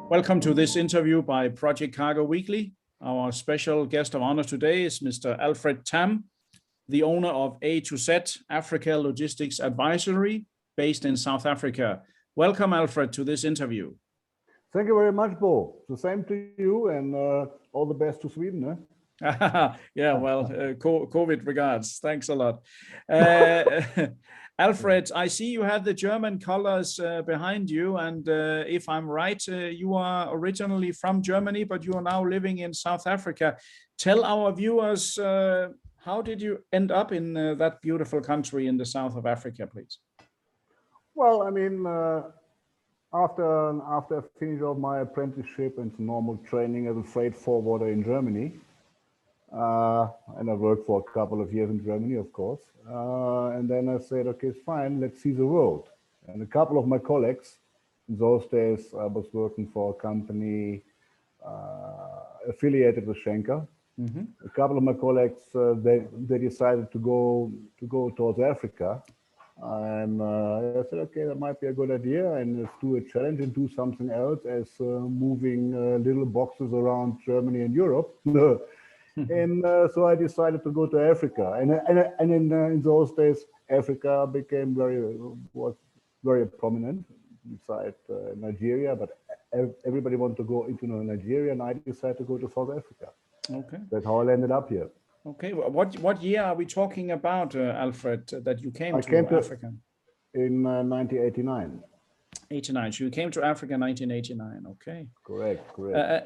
Welcome to this interview by Project Cargo Weekly. Our special guest of honor today is Mr. Alfred Thamm, the owner of A2Z Africa Logistics Advisory, based in South Africa. Welcome, Alfred, to this interview. Thank you very much, Bo. The same to you, and all the best to Sweden. Yeah, well, COVID regards. Thanks a lot. Alfred, I see you have the German colors behind you, and if I'm right, you are originally from Germany, but you are now living in South Africa. Tell our viewers, how did you end up in that beautiful country in the south of Africa, please? Well, I mean, after I finished off my apprenticeship and normal training as a freight forwarder in Germany, and I worked for a couple of years in Germany, of course. And then I said, okay, fine, let's see the world. And a couple of my colleagues, in those days, I was working for a company affiliated with Schenker. Mm-hmm. A couple of my colleagues, they decided to go towards Africa. And I said, okay, that might be a good idea, and let's do a challenge and do something else as moving little boxes around Germany and Europe. And so I decided to go to Africa, and in those days, Africa was very prominent beside Nigeria, but everybody wanted to go into Nigeria, and I decided to go to South Africa. Okay, that's how I ended up here. Okay, what year are we talking about, Alfred, that you came to Africa? In 1989. 89. So you came to Africa in 1989. Okay. Correct.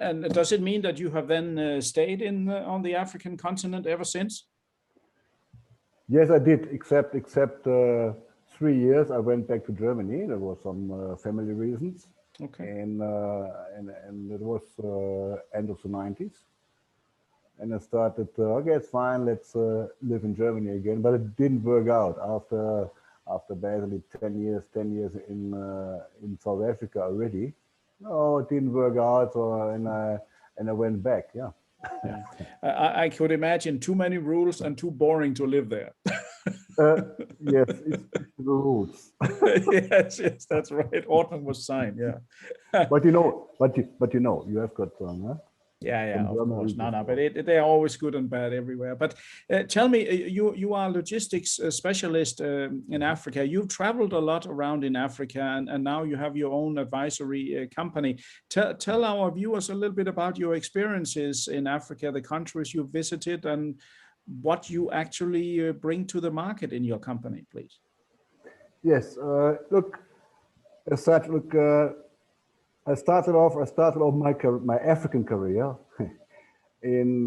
And does it mean that you have then stayed on the African continent ever since? Yes, I did. Except 3 years, I went back to Germany. There was some family reasons. Okay. And it was end of the 90s. And I started. Okay, it's fine. Let's live in Germany again. But it didn't work out after basically 10 years in South Africa already. No, it didn't work out, and I went back. Yeah. I could imagine too many rules and too boring to live there. Yes, it's the rules. yes, that's right. Autumn was signed. Yeah. but you have got some. Huh? Yeah, of course. No, but they're always good and bad everywhere. But tell me, you are a logistics specialist in Africa. You've traveled a lot around in Africa, and now you have your own advisory company. Tell our viewers a little bit about your experiences in Africa, the countries you've visited, and what you actually bring to the market in your company, please. Yes. Look, as such, I started off my African career in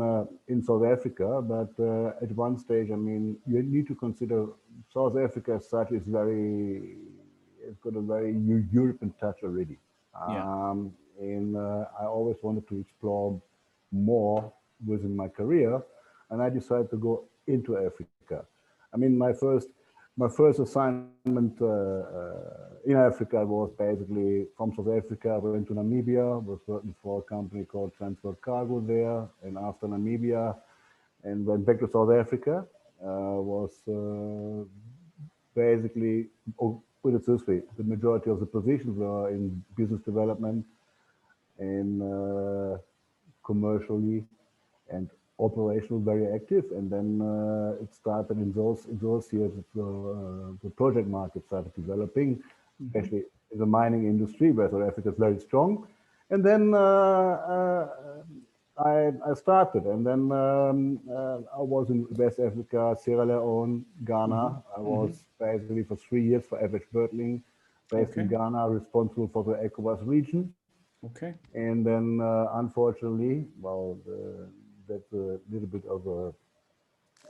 South Africa, but at one stage, I mean, you need to consider South Africa as such it's got a very European touch already. And I always wanted to explore more within my career, and I decided to go into Africa. I mean, my first assignment in Africa was basically from South Africa. I went to Namibia, was working for a company called Transfer Cargo there, and after Namibia, and went back to South Africa. Was basically, put it this way, the majority of the positions were in business development and commercially and operational, very active, and then it started in those years. The project market started developing, especially in the mining industry, where South Africa is very strong. And then I started, and then I was in West Africa, Sierra Leone, Ghana. I was basically for 3 years for Average Birdling, based in Ghana, responsible for the ECOWAS region. Okay. And then unfortunately, well, that's a little bit of a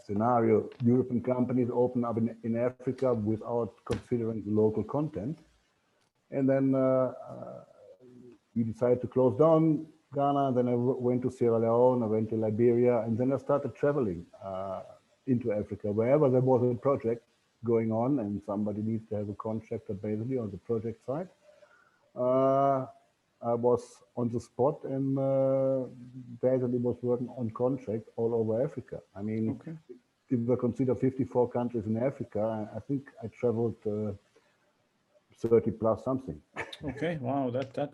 scenario. European companies open up in Africa without considering the local content. And then we decided to close down Ghana. Then I went to Sierra Leone, I went to Liberia, and then I started traveling into Africa. Wherever there was a project going on and somebody needs to have a contractor basically on the project side, I was on the spot and basically was working on contract all over Africa. I mean, if we consider 54 countries in Africa, I think I traveled 30 plus something. Okay, wow,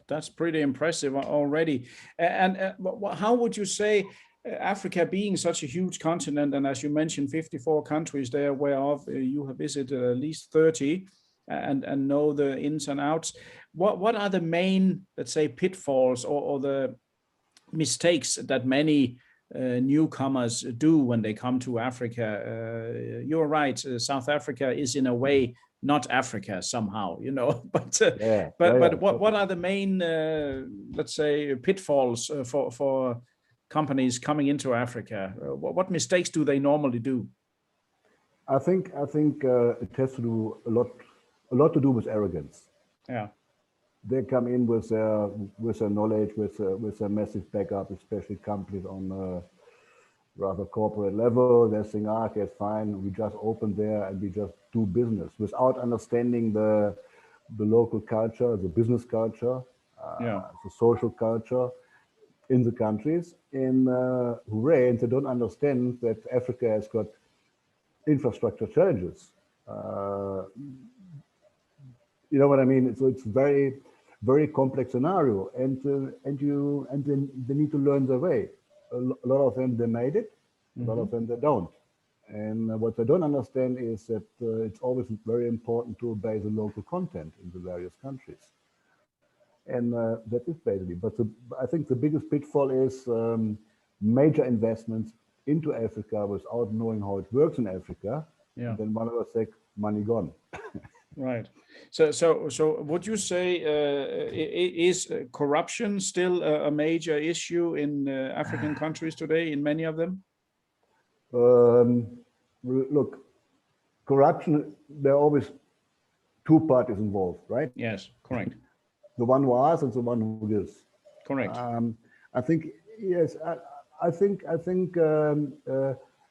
that's pretty impressive already. And how would you say Africa being such a huge continent, and as you mentioned, 54 countries there, whereof you have visited at least 30, and know the ins and outs. What are the main, let's say, pitfalls or the mistakes that many newcomers do when they come to Africa? You're right, South Africa is in a way not Africa somehow, but what are the main, let's say, pitfalls for companies coming into Africa? What mistakes do they normally do? I think it has to do a lot to do with arrogance. Yeah. They come in with their knowledge, with a massive backup, especially companies on a rather corporate level. They think, okay, it's fine. We just open there and we just do business without understanding the local culture, the business culture, the social culture in the countries. And hooray! And they don't understand that Africa has got infrastructure challenges. You know what I mean? So it's very, very complex scenario, and then they need to learn their way. A lot of them, they made it. A lot of them, they don't. And what they don't understand is that it's always very important to obey the local content in the various countries. And that is basically. But I think the biggest pitfall is major investments into Africa without knowing how it works in Africa. Yeah. And then one of us say, money gone. Right. So would you say is corruption still a major issue in African countries today, in many of them? Look, corruption, there are always two parties involved, right? Yes, correct. The one who asks and the one who gives. Correct. I think, yes, I think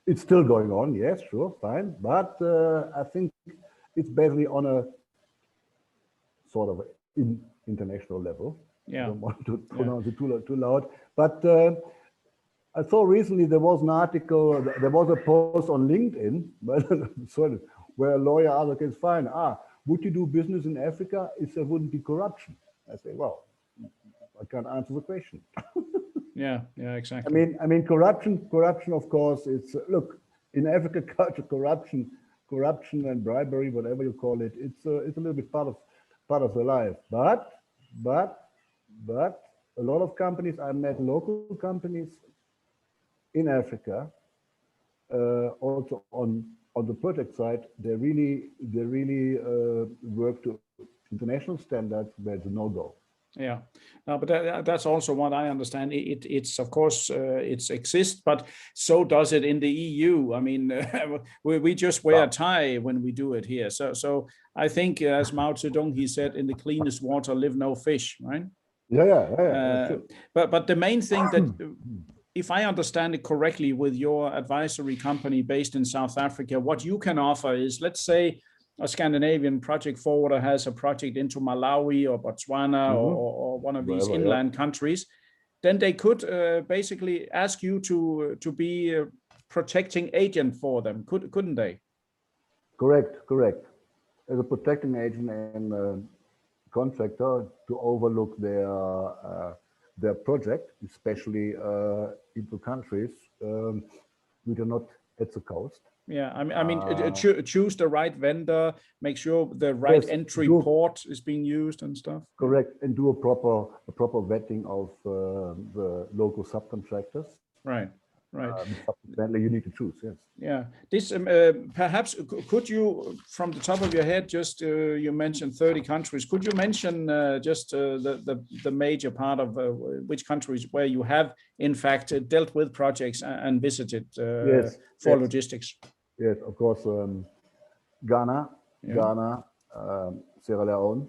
it's still going on. Yes, sure, fine. But I think it's basically on a sort of international level. Yeah. I don't want to pronounce it too loud. But I saw recently there was an article, there was a post on LinkedIn where a lawyer asked, okay, it's fine. Would you do business in Africa if there wouldn't be corruption? I say, well, I can't answer the question. Yeah, exactly. I mean, corruption, of course, it's, look, in African culture, corruption and bribery, whatever you call it, it's a little bit part of the life. But a lot of companies, I met local companies in Africa, also on the project side, they really work to international standards where it's a no-go. Yeah, no, but that's also what I understand. It's of course it exists, but so does it in the EU. I mean, we just wear a tie when we do it here. So I think, as Mao Zedong, he said, "In the cleanest water live no fish." Right? Yeah. But the main thing that, if I understand it correctly, with your advisory company based in South Africa, what you can offer is, let's say, a Scandinavian project forwarder has a project into Malawi or Botswana or one of these inland countries, then they could basically ask you to be a protecting agent for them, couldn't they? Correct. As a protecting agent and contractor to overlook their project, especially into countries which are not at the coast. Yeah, I mean, choose the right vendor, make sure the right entry port is being used and stuff. Correct, and do a proper vetting of the local subcontractors. Right. Vendor you need to choose. Yes. Yeah. This perhaps could you, from the top of your head, just you mentioned 30 countries. Could you mention just the major part of which countries where you have in fact dealt with projects and visited for logistics? Yes, of course. Ghana, Sierra Leone,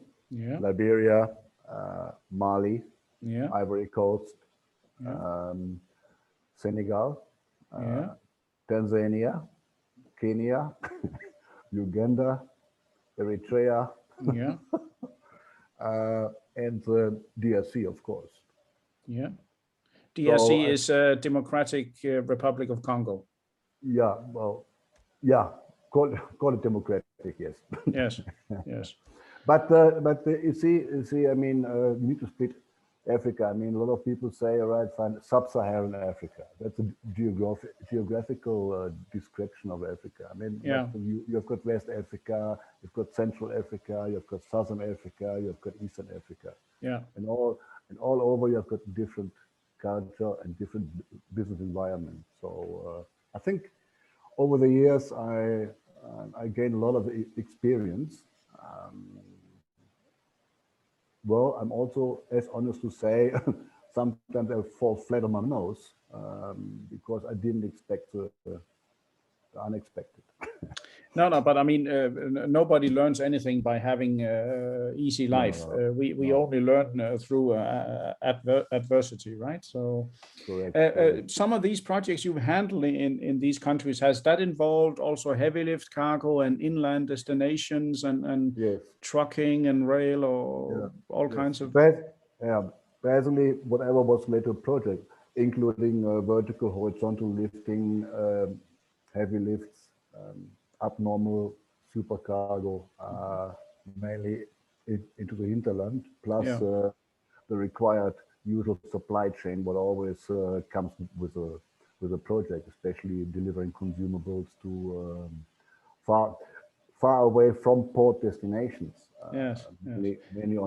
Liberia, Mali, Ivory Coast, Senegal, Tanzania, Kenya, Uganda, Eritrea, and the DRC, of course. Yeah, DRC is Democratic Republic of Congo. Yeah, well, yeah, call it democratic, yes. Yes. But you see, I mean, you need to split Africa. I mean, a lot of people say, all right, fine, sub-Saharan Africa. That's a geographical description of Africa. I mean, Yeah. you've got West Africa, you've got Central Africa, you've got Southern Africa, you've got Eastern Africa. Yeah. And all over, you've got different culture and different business environment. So I think over the years, I gained a lot of experience. Well, I'm also as honest to say, sometimes I fall flat on my nose because I didn't expect the unexpected. No, but I mean, nobody learns anything by having easy life. We only learn through adversity, right? So, Correct. some of these projects you've handled in these countries, has that involved also heavy lift cargo and inland destinations and Yes. trucking and rail or all kinds of? Basically, whatever was later project, including vertical, horizontal lifting, heavy lifts, abnormal supercargo, mainly into the hinterland, plus the required usual supply chain, what always comes with a project, especially delivering consumables to far away from port destinations. Yes. Mainly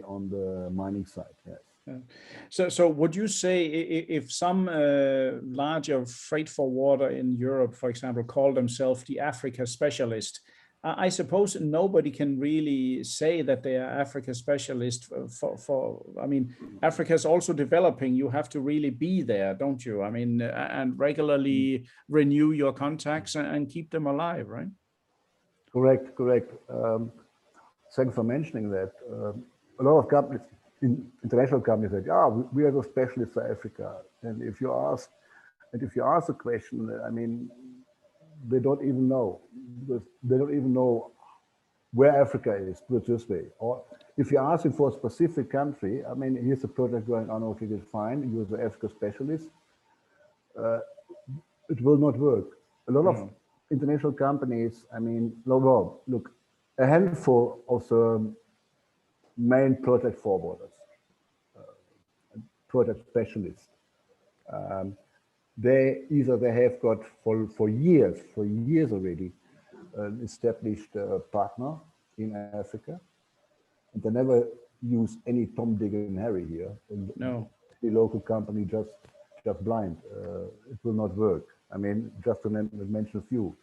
on the mining side. Yes. Yeah. So would you say if some larger freight forwarder in Europe, for example, call themselves the Africa specialist, I suppose nobody can really say that they are Africa specialist I mean, Africa is also developing. You have to really be there, don't you? I mean, and regularly renew your contacts and keep them alive, right? Correct. Thanks for mentioning that. A lot of companies, international companies, say, "Yeah, we are the specialists for Africa." And if you ask a question, I mean, they don't even know, because they don't even know where Africa is. Put it this way. Or if you're asking for a specific country, I mean, here's a project going on. Okay, it's fine. You're the Africa specialist. It will not work. A lot of international companies, I mean, look, a handful of the main project forwarders, project specialists, they have got for years already an established partner in Africa, and they never use any Tom, Dick, and Harry here. No, the local company just blind. It will not work. I mean, just to mention a few.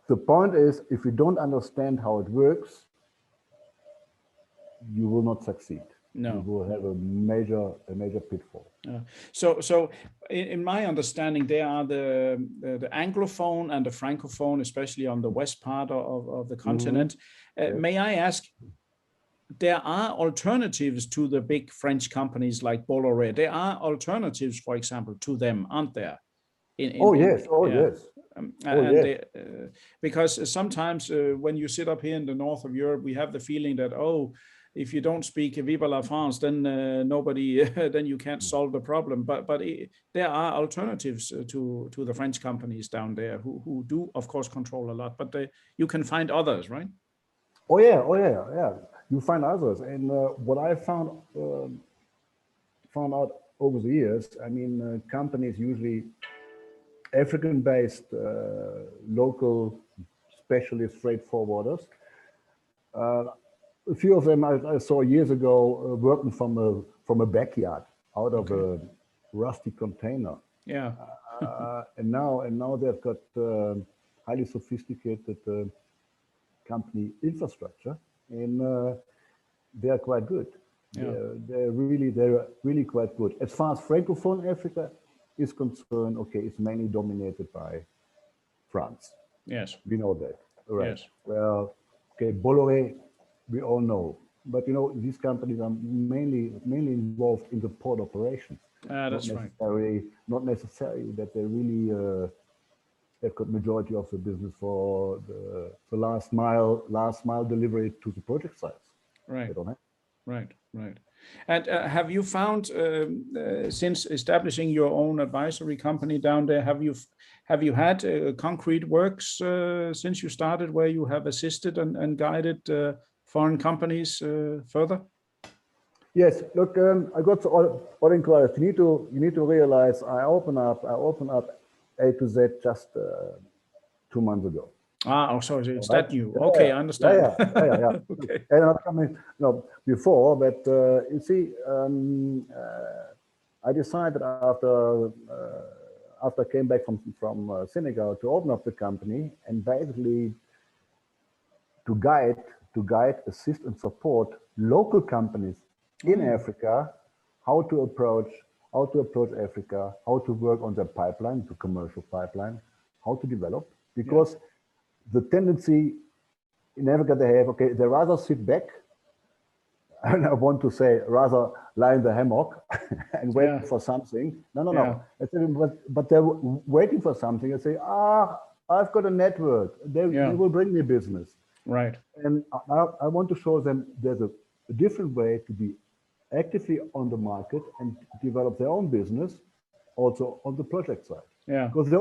The point is, if you don't understand how it works, you will not succeed. No. You will have a major pitfall. So in my understanding, there are the Anglophone and the Francophone, especially on the west part of the continent. May I ask, there are alternatives to the big French companies like Bolloré. There are alternatives, for example, to them, aren't there? Yes. Because sometimes when you sit up here in the north of Europe, we have the feeling that, if you don't speak Viva la France, then nobody, then you can't solve the problem. But there are alternatives to the French companies down there who do, of course, control a lot. But you can find others, right? Oh yeah. You find others, and what I found out over the years, I mean, companies usually African-based local specialist freight forwarders. A few of them I saw years ago working from a backyard out of a rusty container. Yeah. And now they've got highly sophisticated company infrastructure, and they're quite good. Yeah. They're really quite good. As far as Francophone Africa is concerned, okay, it's mainly dominated by France. Yes. We know that. Right. Yes. Well, okay, Bolloré, we all know. But, these companies are mainly involved in the port operations. That's right. Not necessarily that they really they've got majority of the business for the last mile delivery to the project sites. Right. They don't have. Right, right. And have you found since establishing your own advisory company down there, have you had concrete works since you started where you have assisted and guided foreign companies further? Yes, look, I got all inquiries. You need to realize I opened up A2Z just 2 months ago. Ah, oh, sorry, it's Right? that new. Yeah, Okay, I understand. yeah. Okay. And I'm coming, before, but you see, I decided after I came back from Senegal to open up the company and basically to guide, assist, and support local companies in Africa, how to approach Africa, how to work on their pipeline, the commercial pipeline, how to develop, because the tendency in Africa they have, okay, they rather sit back, and I want to say rather lie in the hammock and wait for something. No. But they're waiting for something and say, I've got a network. They will bring me business. Right. And I want to show them there's a different way to be actively on the market and develop their own business also on the project side. Yeah. Because they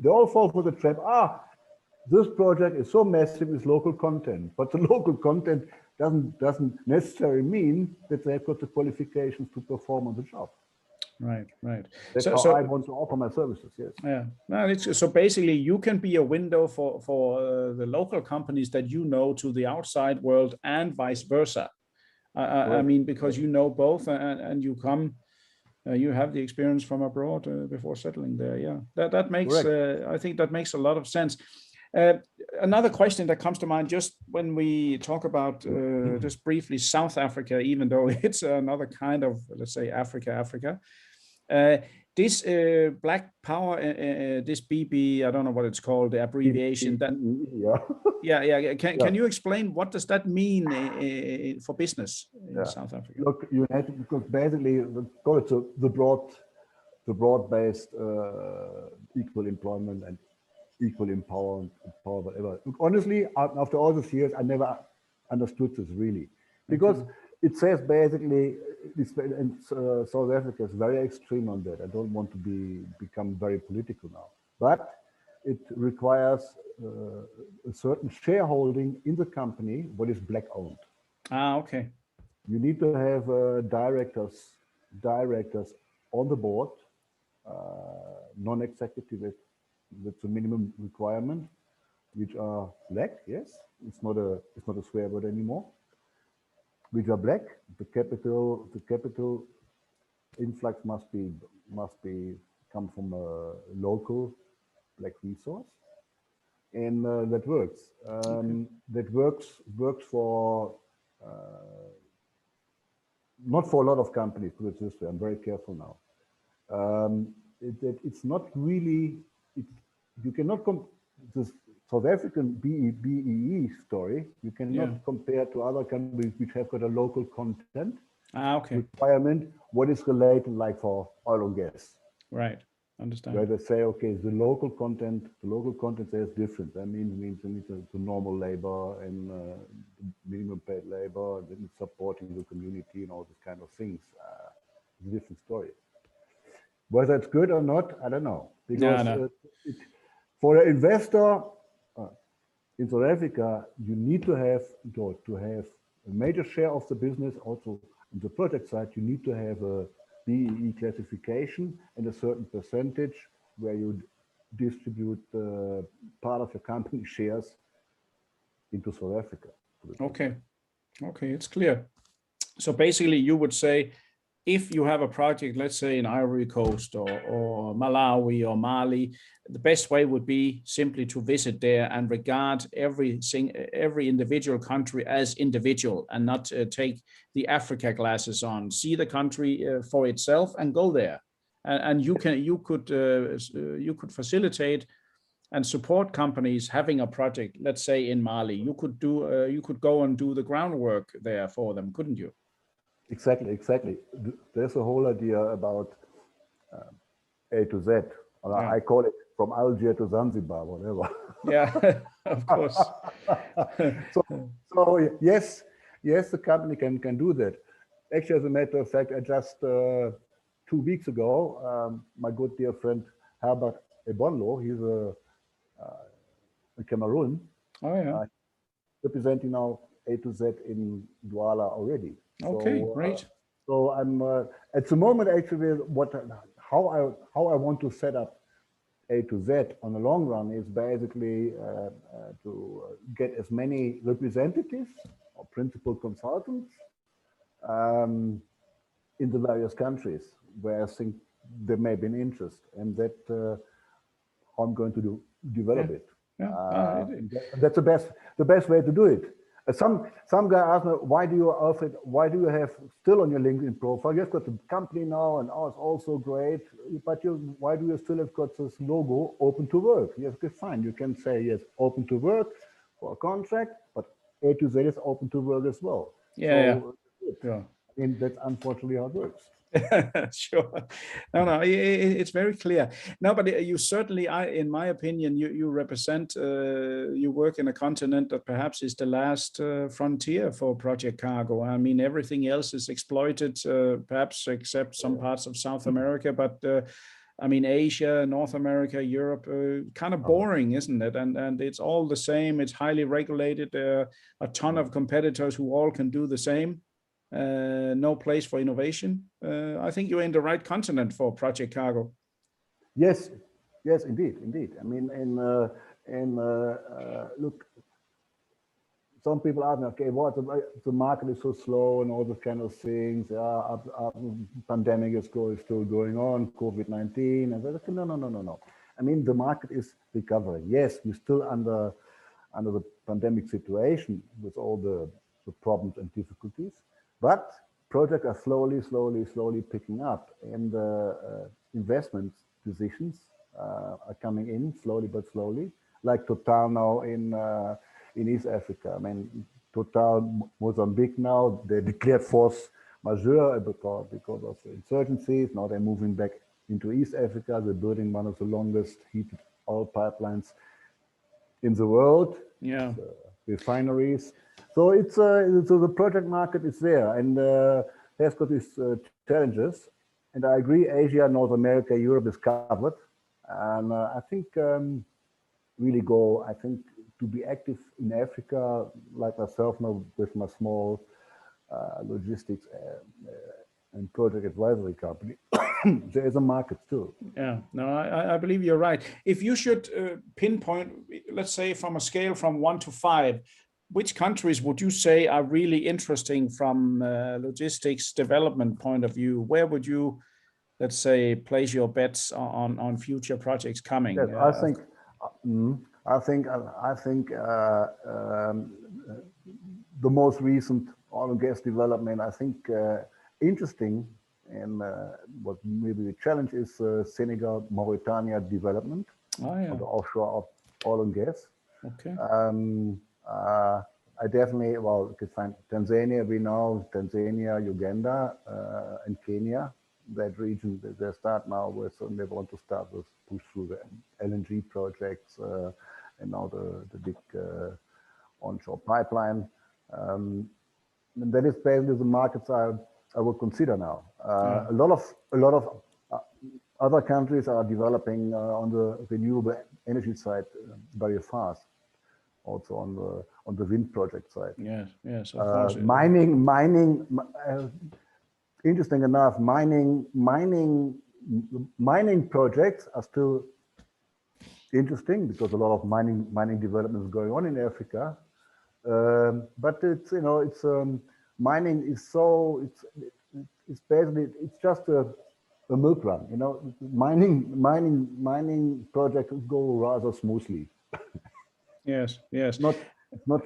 all fall for the trap. This project is so massive with local content, but the local content doesn't necessarily mean that they've got the qualifications to perform on the job. Right, right. That's how I want to offer my services. Yes. Yeah. No, so basically, you can be a window for the local companies that you know to the outside world, and vice versa. I mean, because you know both, and you come, you have the experience from abroad before settling there. Yeah, that makes. I think that makes a lot of sense. Another question that comes to mind just when we talk about just briefly South Africa, even though it's another kind of, let's say, Africa. This Black Power, this BB, I don't know what it's called, the abbreviation. Can you explain what does that mean for business in South Africa? Look, you have to, because basically call it the broad-based equal employment and equal empowerment, whatever. Look, honestly, after all these years, I never understood this really, because it says basically, and South Africa is very extreme on that. I don't want to become very political now, but it requires a certain shareholding in the company what is black owned. Okay. You need to have directors on the board, non-executive. That's a minimum requirement, which are black. Yes, it's not a swear word anymore. Which are black. The capital influx must come from a local black resource, and that works. That works for not for a lot of companies. Put it this way. I'm very careful now. It's not really. You cannot this South African BEE story. You cannot compare to other countries which have got a local content requirement. What is related, like for oil and gas? Right. Understand. Where they say, okay, the local content there is different. That means the normal labor and minimum paid labor, and supporting the community and all these kind of things. It's a different story. Whether it's good or not, I don't know. Because for an investor in South Africa, you need to have a major share of the business. Also, on the project side, you need to have a BEE classification and a certain percentage where you distribute part of your company shares into South Africa. Okay, it's clear. So basically, you would say, if you have a project, let's say in Ivory Coast or Malawi or Mali, the best way would be simply to visit there and regard every individual country as individual, and not take the Africa glasses on. See the country for itself and go there, and you could facilitate and support companies having a project. Let's say in Mali, you could go and do the groundwork there for them, couldn't you? Exactly. There's a whole idea about A2Z. I call it from Algiers to Zanzibar, whatever. Yeah, of course. so yes, the company can do that. Actually, as a matter of fact, I just 2 weeks ago, my good dear friend Herbert Ebonlo, he's in Cameroon, Oh yeah. representing now A2Z in Douala already. Okay, So, great. so I'm at the moment actually how I want to set up A2Z on the long run is basically to get as many representatives or principal consultants um, in the various countries where I think there may be an interest, and that how I'm going to develop Yeah. it. Yeah. That's the best way to do it. Some guy asked me, why do you, Alfred, why do you have still on your LinkedIn profile? You've got the company now, and oh, it's also great. But why do you still have got this logo, open to work? Yes, okay, fine. You can say yes, open to work for a contract, but A2Z is open to work as well. Yeah. So, Yeah. I mean, that's unfortunately how it works. Sure. No, it's very clear. No, but you certainly, in my opinion, you represent, you work in a continent that perhaps is the last frontier for project cargo. I mean, everything else is exploited, perhaps except some parts of South America, but I mean, Asia, North America, Europe, kind of boring, isn't it? And it's all the same. It's highly regulated. A ton of competitors who all can do the same. No place for innovation. I think you're in the right continent for project cargo. Yes, yes, indeed. I mean, look, some people ask me, okay, what the market is so slow and all those kind of things. Pandemic is still going on, COVID-19, and no. I mean, the market is recovering. Yes, we're still under the pandemic situation with all the problems and difficulties, but projects are slowly picking up, and investment decisions are coming in slowly but slowly. Like Total now in East Africa. I mean, Total Mozambique now, they declared force majeure because of the insurgencies. Now they're moving back into East Africa. They're building one of the longest heated oil pipelines in the world. Yeah. Refineries. So so the project market is there, and has got these challenges. And I agree, Asia, North America, Europe is covered. And I think really I think to be active in Africa, like myself now with my small logistics and project advisory company, there is a market still. Yeah, no, I believe you're right. If you should pinpoint, let's say from a scale from 1 to 5, which countries would you say are really interesting from logistics development point of view? Where would you, let's say, place your bets on future projects coming? Yes, I think the most recent oil and gas development, I think interesting, and what maybe the challenge is Senegal, Mauritania development of the offshore oil and gas. Okay. I definitely, well, you could find Tanzania, we know Tanzania, Uganda, and Kenya. That region, they start now with, and they want to start with push through the LNG projects and now the big onshore pipeline. And that is basically the markets I would consider now. A lot of other countries are developing on the renewable energy side very fast. Also on the wind project side. Yes, of course. Mining. Interesting enough, mining projects are still interesting because a lot of mining development is going on in Africa. But it's mining is it's basically it's just a milk run. Mining projects go rather smoothly. Yes. It's not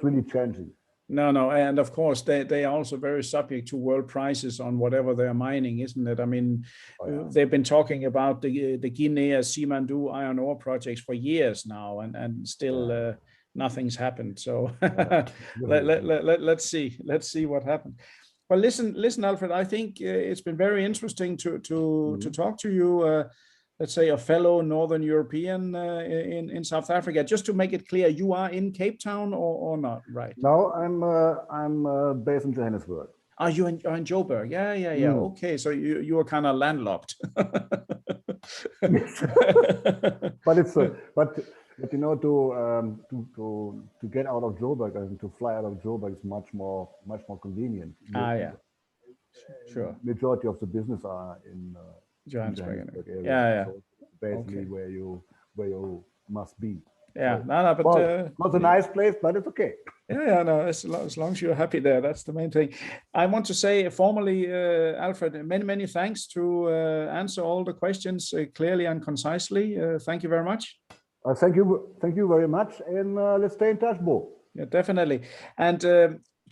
really changing. No, and of course they are also very subject to world prices on whatever they're mining, isn't it? I mean, they've been talking about the Guinea Simandou iron ore projects for years now, and still nothing's happened. So let's see what happens. Well, listen, Alfred. I think it's been very interesting to talk to you. Let's say a fellow Northern European in South Africa. Just to make it clear, you are in Cape Town or not, right? No, I'm based in Johannesburg. Oh, you're in Joburg. Yeah. Okay, so you are kind of landlocked. Yes. But it's but you know, to get out of Joburg and to fly out of Joburg is much more convenient. Yeah, sure. Majority of the business are in Johannesburg. Johannesburg area. Yeah. So it's basically where you must be. Yeah, So, no, but well, not a nice place, but it's okay. Yeah, no, as long as you're happy there, that's the main thing. I want to say formally, Alfred, many thanks to answer all the questions clearly and concisely. Thank you very much. Thank you very much, and let's stay in touch, Bo. Yeah, definitely. And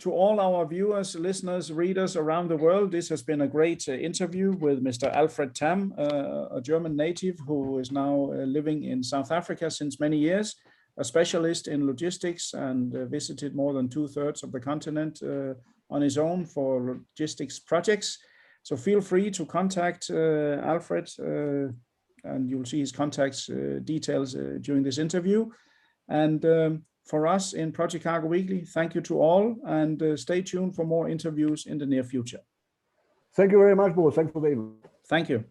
to all our viewers, listeners, readers around the world, this has been a great interview with Mr. Alfred Thamm, a German native who is now living in South Africa since many years, a specialist in logistics, and visited more than 2/3 of the continent on his own for logistics projects. So feel free to contact Alfred, and you'll see his contacts details during this interview. And for us in Project Cargo Weekly, thank you to all, and stay tuned for more interviews in the near future. Thank you very much, Bo. Thanks for the invite. Thank you.